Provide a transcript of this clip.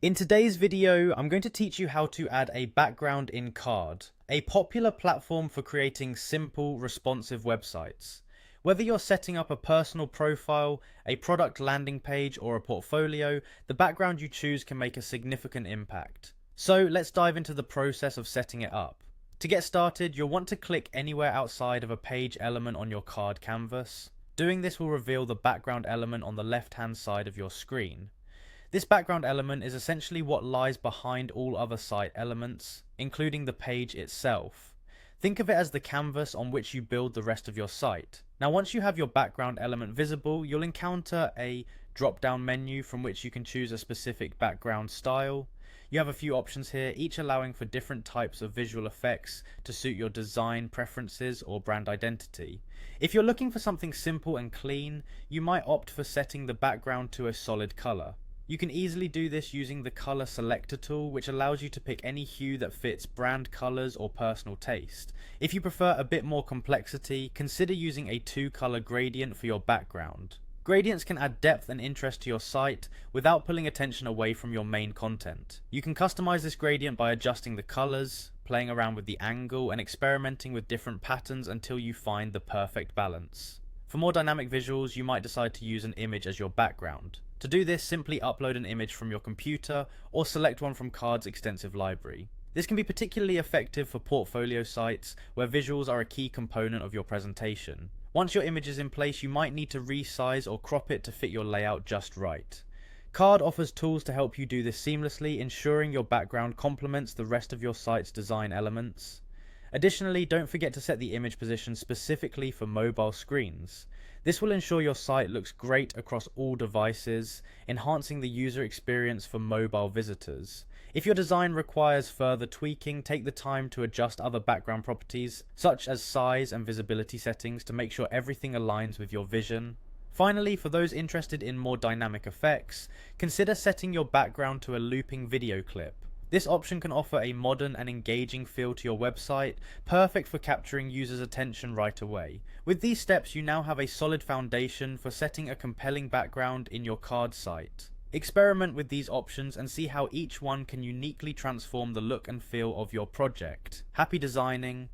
In today's video, I'm going to teach you how to add a background in Carrd, a popular platform for creating simple, responsive websites. Whether you're setting up a personal profile, a product landing page, or a portfolio, the background you choose can make a significant impact. So let's dive into the process of setting it up. To get started, you'll want to click anywhere outside of a page element on your Carrd canvas. Doing this will reveal the background element on the left-hand side of your screen. This background element is essentially what lies behind all other site elements, including the page itself. Think of it as the canvas on which you build the rest of your site. Now, once you have your background element visible, you'll encounter a drop-down menu from which you can choose a specific background style. You have a few options here, each allowing for different types of visual effects to suit your design preferences or brand identity. If you're looking for something simple and clean, you might opt for setting the background to a solid color. You can easily do this using the color selector tool, which allows you to pick any hue that fits brand colors or personal taste. If you prefer a bit more complexity, consider using a 2-color gradient for your background. Gradients can add depth and interest to your site without pulling attention away from your main content. You can customize this gradient by adjusting the colors, playing around with the angle, and experimenting with different patterns until you find the perfect balance. For more dynamic visuals, you might decide to use an image as your background. To do this, simply upload an image from your computer or select one from Carrd's extensive library. This can be particularly effective for portfolio sites where visuals are a key component of your presentation. Once your image is in place, you might need to resize or crop it to fit your layout just right. Carrd offers tools to help you do this seamlessly, ensuring your background complements the rest of your site's design elements. Additionally, don't forget to set the image position specifically for mobile screens. This will ensure your site looks great across all devices, enhancing the user experience for mobile visitors. If your design requires further tweaking, take the time to adjust other background properties, such as size and visibility settings, to make sure everything aligns with your vision. Finally, for those interested in more dynamic effects, consider setting your background to a looping video clip. This option can offer a modern and engaging feel to your website, perfect for capturing users' attention right away. With these steps, you now have a solid foundation for setting a compelling background in your Carrd site. Experiment with these options and see how each one can uniquely transform the look and feel of your project. Happy designing!